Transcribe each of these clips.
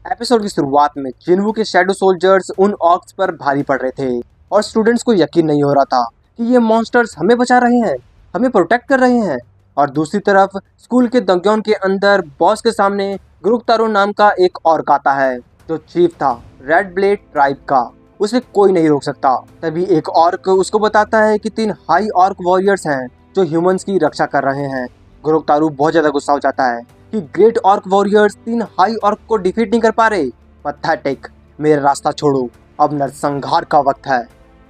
Episode की शुरुआत में जिन्वू के शैडो सोल्जर्स उन ऑर्क्स पर भारी पड़ रहे थे और स्टूडेंट्स को यकीन नहीं हो रहा था कि ये मॉन्स्टर्स हमें बचा रहे हैं, हमें प्रोटेक्ट कर रहे हैं। और दूसरी तरफ स्कूल के दंग्योन के अंदर बॉस के सामने ग्रुकतारो नाम का एक ऑर्क आता है जो चीफ था रेड ब्लेड ट्राइब का। उसे कोई नहीं रोक सकता। तभी एक ऑर्क उसको बताता है कि 3 हाई ऑर्क वॉरियर्स हैं जो ह्यूमंस की रक्षा कर रहे हैं। ग्रोकतारू बहुत ज्यादा गुस्सा हो जाता है कि great orc warriors 3 high orc को डिफीट नहीं कर पा रहे। पैथेटिक, मेरा रास्ता छोड़ो, अब नरसंहार का वक्त है।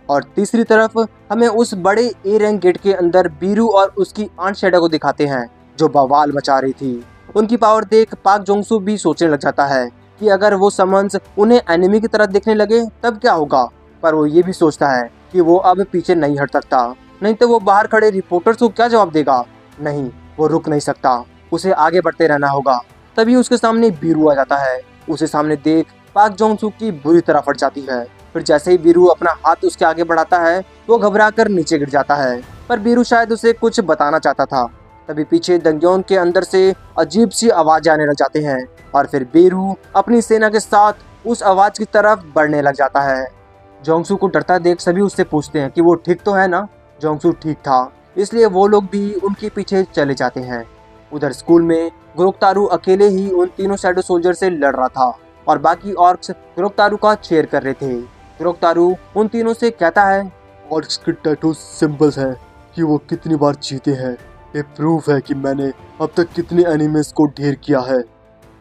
और तीसरी तरफ हमें उस बड़े ए रैंक गेट के अंदर बीरू और उसकी आंट शैडो को दिखाते हैं जो बवाल मचा रही थी। उनकी पावर देख पाक जोंगसू भी सोचने लग जाता है कि अगर वो समन्स उन्हें एनिमी की तरह देखने लगे तब क्या होगा। पर वो ये भी सोचता है कि वो अब पीछे नहीं हट सकता, नहीं तो वो बाहर खड़े रिपोर्टर्स को क्या जवाब देगा। नहीं, वो रुक नहीं सकता, उसे आगे बढ़ते रहना होगा। तभी उसके सामने बीरू आ जाता है। उसे सामने देख पाक जोंगसू की बुरी तरह फट जाती है। फिर जैसे ही बीरू अपना हाथ उसके आगे बढ़ाता है वो घबराकर नीचे गिर जाता है। पर बीरू शायद उसे कुछ बताना चाहता था। तभी पीछे दंग्योन के अंदर से अजीब सी आवाज आने लग जाते हैं और फिर बीरू अपनी सेना के साथ उस आवाज की तरफ बढ़ने लग जाता है। जोंगसू को डरता देख सभी उससे पूछते हैं कि वो ठीक तो है ना। जोंगसू ठीक था, इसलिए वो लोग भी उनके पीछे चले जाते हैं। उधर स्कूल में ग्रोकतारू अकेले ही उन तीनों शैडो सोल्जर से लड़ रहा था और बाकी ऑर्क्स ग्रोकतारू का चेयर कर रहे थे। ग्रोकतारू उन तीनों से कहता है, ऑर्क्स के टैटू सिंबल्स हैं कि वो कितनी बार जीते हैं। ये प्रूफ है कि मैंने अब तक कितने एनिमीज को ढेर किया है,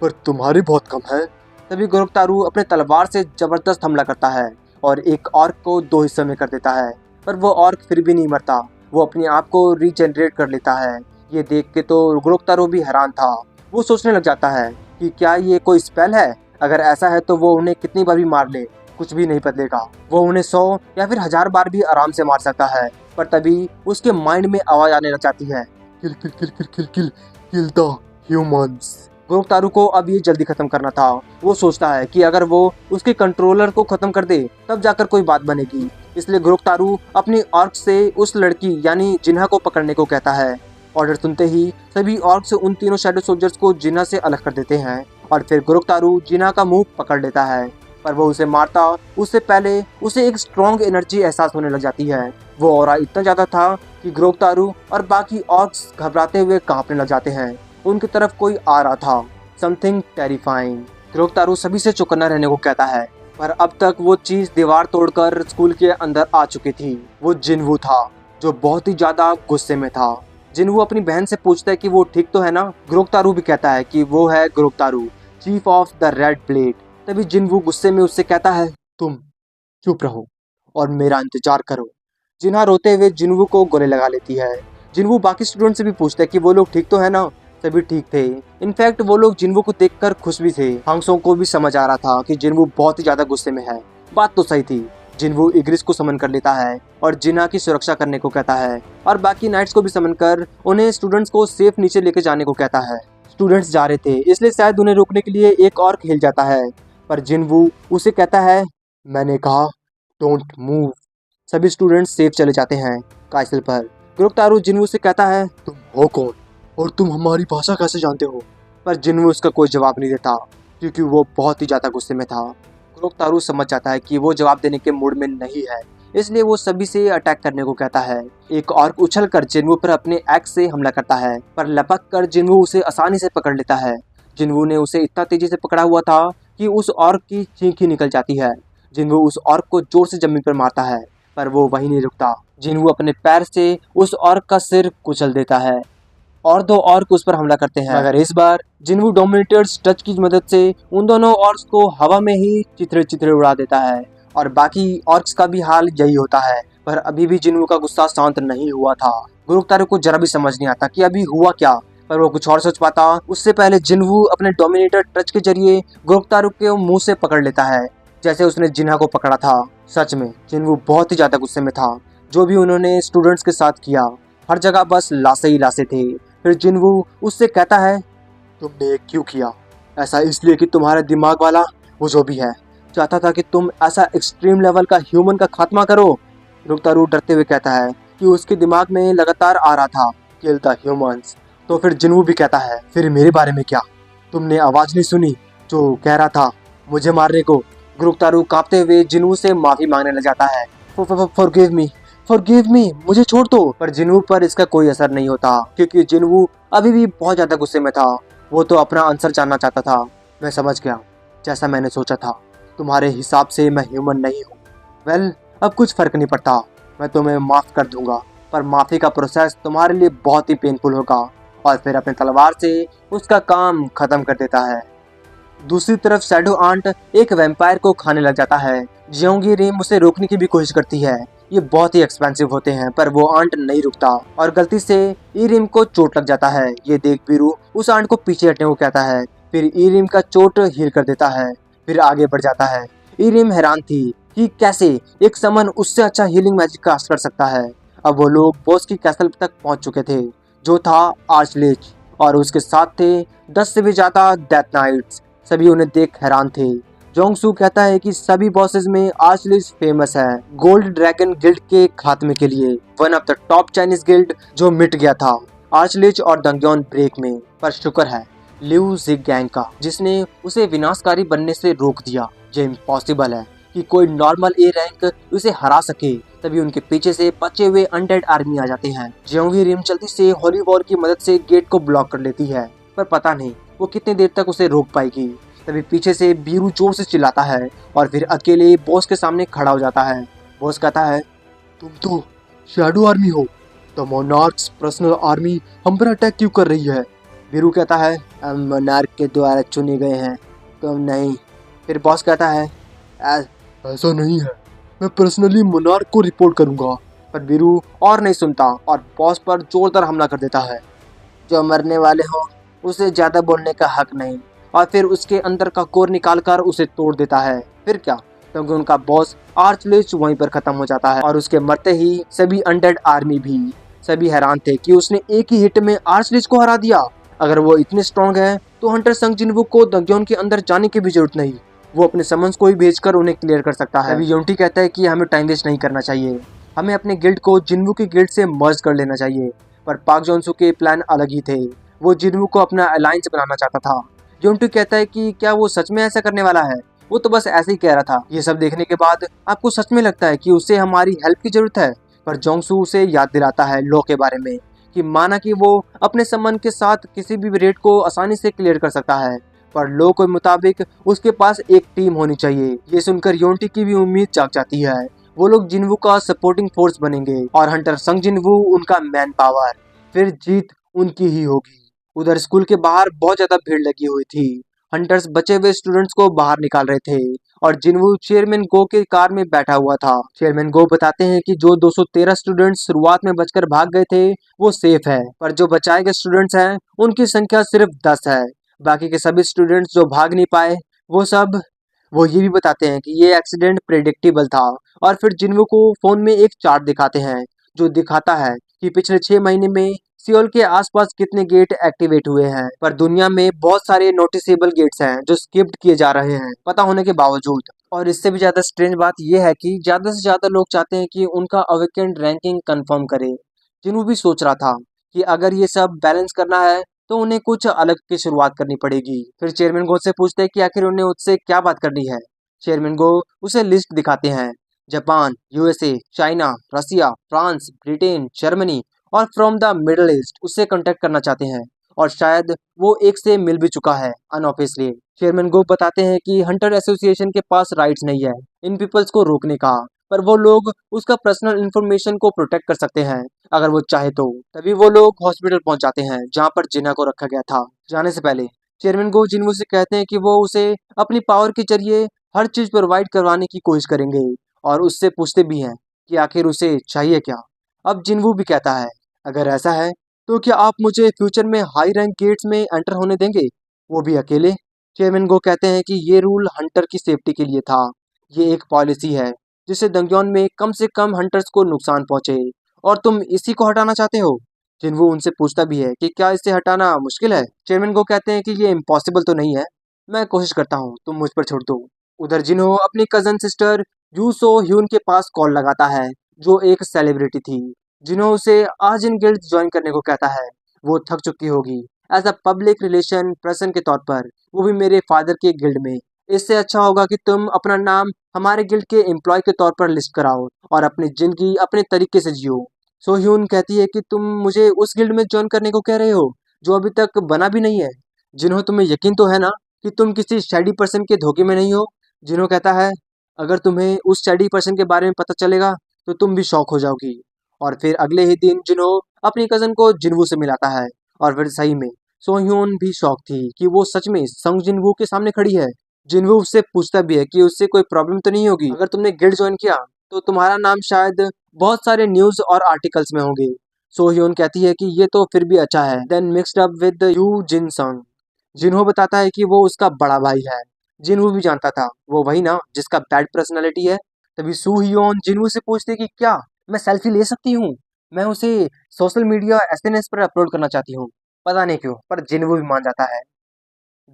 पर तुम्हारे बहुत कम है। तभी ग्रोकतारू अपने तलवार से जबरदस्त हमला करता है और एक ऑर्क को 2 हिस्सों में कर देता है। पर वो ऑर्क फिर भी नहीं मरता, वो अपने आप को रीजनरेट कर लेता है। ये देख के तो ग्रोकतारू भी हैरान था। वो सोचने लग जाता है कि क्या ये कोई स्पेल है। अगर ऐसा है तो वो उन्हें कितनी बार भी मार ले कुछ भी नहीं बदलेगा। वो उन्हें 100 या फिर 1000 बार भी आराम से मार सकता है। पर तभी उसके माइंड में आवाज आने लग जाती है, किल किल किल किल किल किल किल द ह्यूमंस। ग्रोकतारू को अब ये जल्दी खत्म करना था। वो सोचता है कि अगर वो उसके कंट्रोलर को खत्म कर दे तब जाकर कोई बात बनेगी। इसलिए ग्रोकतारू अपनी ऑर्क से उस लड़की यानी जिन्हा को पकड़ने को कहता है। ऑर्डर सुनते ही सभी ऑर्क्स उन तीनों शैडो सोल्जर्स को जिन्हा से अलग कर देते हैं और फिर ग्रोकतारू जिन्हा का मुंह पकड़ लेता है। पर वो उसे मारता उससे पहले उसे एक स्ट्रॉन्ग एनर्जी एहसास होने लग जाती है। वो ऑरा इतना ज्यादा था कि ग्रोकतारू और बाकी ऑर्क्स घबराते हुए कांपने लग जाते हैं। उनकी तरफ कोई आ रहा था, समथिंग टेरिफाइंग। ग्रोकतारू सभी से चौकन्ना रहने को कहता है, पर अब तक वो चीज दीवार तोड़कर स्कूल के अंदर आ चुकी थी। वो जिन्वू था जो बहुत ही ज्यादा गुस्से में था। जिन्वू अपनी बहन से पूछता है कि वो ठीक तो है ना। ग्रोकतारू भी कहता है कि वो है ग्रोकतारू, chief of the red blade. तभी जिन्वू गुस्से में उससे कहता है, तुम चुप रहो और मेरा इंतजार करो। जिन्हा रोते हुए जिन्वू को गले लगा लेती है। जिन्वू बाकी स्टूडेंट से भी पूछता है कि वो लोग ठीक तो है ना। सभी ठीक थे। इनफैक्ट वो लोग जिन्वू को देखकर खुश भी थे। हांगसोंग को भी समझ आ रहा था कि जिन्वू बहुत ही ज्यादा गुस्से में है। बात तो सही थी। जिन्वू इग्रिस को समन कर लेता है और जिन्हा की सुरक्षा करने को कहता है और बाकी नाइट्स को भी समन कर उन्हें स्टूडेंट्स को सेफ नीचे लेके जाने को कहता है। स्टूडेंट्स जा रहे थे इसलिए शायद उन्हें रोकने के लिए एक और हिल जाता है, पर जिन्वू उसे कहता है, मैंने कहा डोंट मूव। सभी स्टूडेंट्स सेफ चले जाते हैं काइसल पर। ग्रोकतारू जिन्वू से कहता है, तुम हो कौन और तुम हमारी भाषा कैसे जानते हो। पर जिन्वू उसका कोई जवाब नहीं देता क्योंकि वो बहुत ही ज्यादा गुस्से में था। ग्रोकतारू समझ जाता है कि वो जवाब देने के मूड में नहीं है, इसलिए वो सभी से अटैक करने को कहता है। एक ऑर्क उछल कर जिन्वू पर अपने एक्स से हमला करता है, पर लपक कर जिन्वू उसे आसानी से पकड़ लेता है। जिन्वू ने उसे इतना तेजी से पकड़ा हुआ था कि उस ऑर्क की चीख ही निकल जाती है। जिन्वू उस ऑर्क को जोर से जमीन पर मारता है, पर वो वहीं नहीं रुकता। जिन्वू अपने पैर से उस ऑर्क का सिर कुचल देता है और 2 ऑर्क उस पर हमला करते हैं, मगर इस बार जिन्वू डोमिनेटर्स टच की मदद से उन दोनों ऑर्क्स को हवा में ही चित्रे चित्रे उड़ा देता है। और बाकी ऑर्क्स का भी हाल यही होता है। पर अभी भी जिन्वू का गुस्सा शांत नहीं हुआ था। ग्रोकतारू को जरा भी समझ नहीं आता कि अभी हुआ क्या, पर वो कुछ और सोच पाता उससे पहले जिन्वू अपने डोमिनेटर टच के जरिए ग्रोकतारू के मुंह से पकड़ लेता है, जैसे उसने जिन्हा को पकड़ा था। सच में जिन्वू बहुत ही ज्यादा गुस्से में था। जो भी उन्होंने स्टूडेंट्स के साथ किया, हर जगह बस लाशें ही लाशें थे। फिर जिन्वू उससे कहता है, तुमने ये क्यों किया। ऐसा इसलिए कि तुम्हारा दिमाग वाला वो जो भी है चाहता था कि तुम ऐसा एक्सट्रीम लेवल का ह्यूमन का खात्मा करो। ग्रोकतारू डरते हुए कहता है कि उसके दिमाग में लगातार आ रहा था, किल द ह्यूमंस। तो फिर जिन्वू भी कहता है, फिर मेरे बारे में क्या। तुमने आवाज नहीं सुनी जो कह रहा था मुझे मारने को। गुरुक्तारू कांपते हुए जिन्हू से माफी मांगने लग जाता है। फॉरगिव मी, मुझे छोड़ दो। पर जिन्हू पर इसका कोई असर नहीं होता क्योंकि जिन्हू अभी भी बहुत ज्यादा गुस्से में था। वो तो अपना आंसर जानना चाहता था। मैं समझ गया, जैसा मैंने सोचा था। तुम्हारे हिसाब से मैं ह्यूमन नहीं हूँ। वेल, अब कुछ फर्क नहीं पड़ता। मैं तुम्हें माफ कर दूंगा, पर माफी का प्रोसेस तुम्हारे लिए बहुत ही पेनफुल होगा। और फिर अपने तलवार से उसका काम खत्म कर देता है। दूसरी तरफ शैडो आंट एक वैम्पायर को खाने लग जाता है। जियोंगी रिम उसे रोकने की भी कोशिश करती है। ये बहुत ही एक्सपेंसिव होते हैं, पर वो आंट नहीं रुकता और गलती से ई रिम को चोट लग जाता है। ये देख बीरू उस आंट को पीछे हटने को कहता है। फिर ई रिम का चोट हील कर देता है, फिर आगे बढ़ जाता है। ई रिम हैरान थी कि कैसे एक समन उससे अच्छा हीलिंग मैजिक कास्ट कर सकता है। अब वो लोग बॉस की कैसल तक पहुंच चुके थे, जो था आर्चलिच, और उसके साथ थे 10 से भी ज्यादा डेथ नाइट्स। सभी उन्हें देख हैरान थे। जोंगसू कहता है कि सभी बॉसेस में आर्चलिच फेमस है गोल्ड ड्रैगन गिल्ड के खात्मे के लिए, one of the top Chinese guild जो मिट गया था आर्चलिच और दंग्योन ब्रेक में। पर शुक्र है लिऊ जिग गैंग का, जिसने उसे विनाशकारी बनने से रोक दिया। ये इम्पॉसिबल है कि कोई नॉर्मल ए रैंक उसे हरा सके। तभी उनके पीछे से बचे हुए अनडेड आर्मी आ जाते हैं। जियोंगी रिम जल्दी से होली वॉर की मदद से गेट को ब्लॉक कर लेती है, पर पता नहीं वो कितनी देर तक उसे रोक पाएगी। तभी पीछे से बीरू जोर से चिल्लाता है और फिर अकेले बॉस के सामने खड़ा हो जाता है। बॉस कहता है, तुम तो शैडो आर्मी हो। द मोनार्क्स पर्सनल आर्मी हम पर अटैक क्यों कर रही है? बीरू कहता है, हम मोनार्क के द्वारा चुने गए हैं, तुम नहीं। फिर बॉस कहता है, ऐसा नहीं है, मैं पर्सनली मोनार्क को रिपोर्ट करूंगा। पर बीरू और नहीं सुनता और बॉस पर जोरदार हमला कर देता है। जो मरने वाले हो उसे ज्यादा बोलने का हक नहीं। और फिर उसके अंदर का कोर निकालकर उसे तोड़ देता है। फिर क्या, क्योंकि उनका बॉस आर्चलिच वहीं पर खत्म हो जाता है और उसके मरते ही सभी अनडेड आर्मी भी। सभी हैरान थे कि उसने एक ही हिट में आर्चलिच को हरा दिया। अगर वो इतने स्ट्रांग है तो हंटर संग जिनवू को दंग्योन के अंदर जाने की भी जरूरत नहीं, वो अपने समन्स को ही भेजकर उन्हें क्लियर कर सकता है। अभी योंटी कहता है कि हमें टाइम वेस्ट नहीं करना चाहिए, हमें अपने गिल्ड को जिनवू की गिल्ड से मर्ज कर लेना चाहिए। पर पाक जोंसू के प्लान अलग ही थे। वो जिनवू को अपना अलायंस बनाना चाहता था। योंटी कहता है कि क्या वो सच में ऐसा करने वाला है? वो तो बस ऐसे ही कह रहा था। ये सब देखने के बाद आपको सच में लगता है कि उसे हमारी हेल्प की जरूरत है? पर जोंगसू उसे याद दिलाता है लॉ के बारे में, कि माना कि वो अपने सम्मान के साथ किसी भी रेड को आसानी से क्लियर कर सकता है, पर लॉ के मुताबिक उसके पास एक टीम होनी चाहिए। ये सुनकर योंटी की भी उम्मीद जाग जाती है। वो लोग जिनवू का सपोर्टिंग फोर्स बनेंगे और हंटर संग जिनवू उनका मैन पावर। फिर जीत उनकी ही होगी। उधर स्कूल के बाहर बहुत ज्यादा भीड़ लगी हुई थी। हंटर्स बचे हुए स्टूडेंट्स को बाहर निकाल रहे थे और जिनवू चेयरमैन गो के कार में बैठा हुआ था। चेयरमैन गो बताते हैं कि जो 213 स्टूडेंट्स शुरुआत में बचकर भाग गए थे वो सेफ है, पर जो बचाए गए स्टूडेंट्स हैं उनकी संख्या सिर्फ 10 है। बाकी के सभी स्टूडेंट्स जो भाग नहीं पाए वो ये भी बताते हैं कि ये एक्सीडेंट प्रेडिक्टेबल था। और फिर जिन्वू को फोन में एक चार्ट दिखाते हैं जो दिखाता है कि पिछले 6 महीने में सियोल के आसपास कितने गेट एक्टिवेट हुए हैं। पर दुनिया में बहुत सारे नोटिसेबल गेट्स हैं जो स्किप्ड किए जा रहे हैं पता होने के बावजूद। और इससे भी ज्यादा स्ट्रेंज बात यह है कि ज्यादा से ज्यादा लोग चाहते हैं कि उनका अवेकेंड रैंकिंग कंफर्म करे। जिन्हू भी सोच रहा था कि अगर ये सब बैलेंस करना है तो उन्हें कुछ अलग की शुरुआत करनी पड़ेगी। फिर चेयरमैन गो से पूछते हैं कि आखिर उन्हें उससे क्या बात करनी है। चेयरमैन गो उसे लिस्ट दिखाते हैं। जापान, यूएसए, चाइना, रसिया, फ्रांस, ब्रिटेन, जर्मनी और फ्रॉम द मिडल ईस्ट उससे कांटेक्ट करना चाहते हैं। और शायद वो एक से मिल भी चुका है अनऑफिशियली। चेयरमैन गो बताते हैं कि हंटर एसोसिएशन के पास राइट्स नहीं है इन पीपल्स को रोकने का, पर वो लोग उसका पर्सनल इंफॉर्मेशन को प्रोटेक्ट कर सकते हैं अगर वो चाहे तो। तभी वो लोग हॉस्पिटल पहुंच जाते हैं जहां पर जिना को रखा गया था। जाने से पहले चेयरमैन गो जिन्वू से कहते हैं कि वो उसे अपनी पावर के जरिए हर चीज प्रोवाइड करवाने की कोशिश करेंगे और उससे पूछते भी हैं कि आखिर उसे चाहिए क्या। अब जिन्वू भी कहता है, अगर ऐसा है तो क्या आप मुझे फ्यूचर में हाई रैंक गेट्स में एंटर होने देंगे, वो भी अकेले? चेयरमैन गो कहते हैं कि ये रूल हंटर की सेफ्टी के लिए था। ये एक पॉलिसी है जिससे दंग्योन में कम से कम हंटर्स को नुकसान पहुंचे, और तुम इसी को हटाना चाहते हो? जिन्वू उनसे पूछता भी है कि क्या इसे हटाना मुश्किल है। चेयरमैन को कहते हैं कि ये इम्पॉसिबल तो नहीं है, मैं कोशिश करता हूँ, तुम मुझ पर छोड़ दो। उधर जिन्हो अपनी cousin sister you so Hyun के पास कॉल लगाता है, जो एक सेलिब्रिटी थी। जिन्हो उसे आज इन गिल्ड ज्वाइन करने को कहता है। वो थक चुकी होगी as a public relation person के तौर पर, वो भी मेरे फादर के गिल्ड में इससे अच्छा होगा कि तुम अपना नाम हमारे गिल्ड के एम्प्लॉय के तौर पर लिस्ट कराओ और अपनी जिंदगी अपने तरीके से जियो। सो ह्यून कहती है कि तुम मुझे उस गिल्ड में ज्वाइन करने को कह रहे हो जो अभी तक बना भी नहीं है। जिन्हों तुम्हें यकीन तो है ना कि तुम किसी शैडी पर्सन के धोखे में नहीं हो। जिन्हों कहता है अगर तुम्हें उस शैडी पर्सन के बारे में पता चलेगा तो तुम भी शॉक हो जाओगी। और फिर अगले ही दिन जिन्हों अपनी कजन को जिन्वू से मिलाता है और फिर सही में सोह्योन भी शॉक थी कि वो सच में संग जिनवू के सामने खड़ी है। जिनवू उससे पूछता भी है कि उससे कोई प्रॉब्लम तो नहीं होगी अगर तुमने गिल्ड ज्वाइन किया तो तुम्हारा नाम शायद बहुत सारे न्यूज और आर्टिकल्स में होंगे। सोह्योन कहती है कि ये तो फिर भी अच्छा है then mixed up with Yoo Jin Seong. Jinho बताता है कि वो उसका बड़ा भाई है। जिनवू भी जानता था वो वही ना जिसका बैड पर्सनालिटी है। तभी सूह्योन जिनवू से पूछती है कि क्या मैं सेल्फी ले सकती हूँ। मैं उसे सोशल मीडिया एसएनएस पर अपलोड करना चाहती हूँ। पता नहीं क्यों पर जिनवू भी मान जाता है।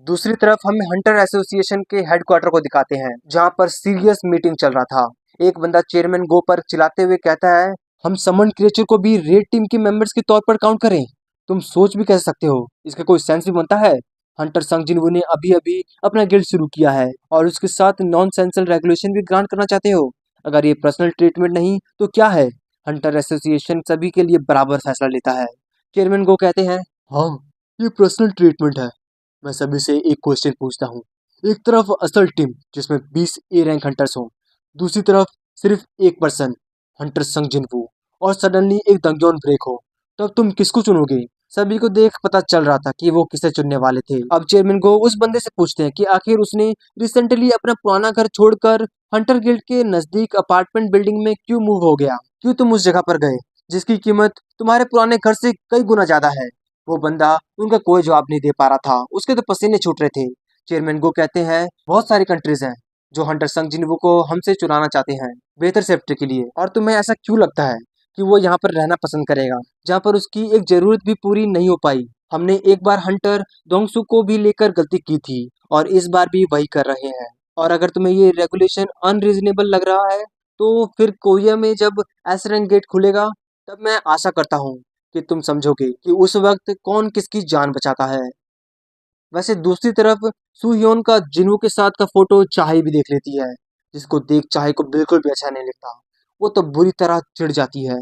दूसरी तरफ हम हंटर एसोसिएशन के हेडक्वार्टर को दिखाते हैं जहां पर सीरियस मीटिंग चल रहा था। एक बंदा चेयरमैन गो पर चिल्लाते हुए कहता है हम समन क्रिएचर को भी रेड टीम के मेंबर्स के तौर पर काउंट करें। तुम सोच भी कैसे सकते हो इसका कोई सेंस भी बनता है। हंटर संग जिनवू ने अभी अभी अपना गिल्ड शुरू किया है और उसके साथ नॉन सेंसर रेगुलेशन भी ग्रांट करना चाहते हो। अगर ये पर्सनल ट्रीटमेंट नहीं तो क्या है। हंटर एसोसिएशन सभी के लिए बराबर फैसला लेता है। चेयरमैन गो कहते हैं हाँ, ये पर्सनल ट्रीटमेंट है। मैं सभी से एक क्वेश्चन पूछता हूँ। एक तरफ असल टीम जिसमें 20 ए रैंक हंटर्स हों, दूसरी तरफ सिर्फ एक पर्सन हंटर संग जिनवू और सडनली एक दंगयोन ब्रेक हो, तब तुम किसको चुनोगे। सभी को देख पता चल रहा था कि वो किसे चुनने वाले थे। अब चेयरमैन को उस बंदे से पूछते हैं कि आखिर उसने रिसेंटली अपना पुराना घर छोड़कर हंटर गिल्ड के नजदीक अपार्टमेंट बिल्डिंग में क्यों मूव हो गया। क्यों तुम उस जगह पर गए जिसकी कीमत तुम्हारे पुराने घर से कई गुना ज्यादा है। वो बंदा उनका कोई जवाब नहीं दे पा रहा था उसके तो पसीने छूट रहे थे। चेयरमैन गो कहते हैं बहुत सारी कंट्रीज हैं जो हंटर संग जिन्वू को हमसे चुराना चाहते हैं बेहतर सेफ्टी के लिए। और तुम्हें ऐसा क्यों लगता है कि वो यहाँ पर रहना पसंद करेगा जहाँ पर उसकी एक जरूरत भी पूरी नहीं हो पाई। हमने एक बार हंटर दोंगसू को भी लेकर गलती की थी और इस बार भी वही कर रहे हैं। और अगर तुम्हें ये रेगुलेशन अनरीजनेबल लग रहा है तो फिर कोरिया में जब एसरेन गेट खुलेगा तब मैं आशा करता हूँ कि तुम समझोगे कि उस वक्त कौन किसकी जान बचाता है। वैसे दूसरी तरफ सुयोन का जिन्हों के साथ का फोटो चाहे भी देख लेती है जिसको देख चाहे को बिल्कुल भी अच्छा नहीं लगता। वो तो बुरी तरह चिढ़ जाती है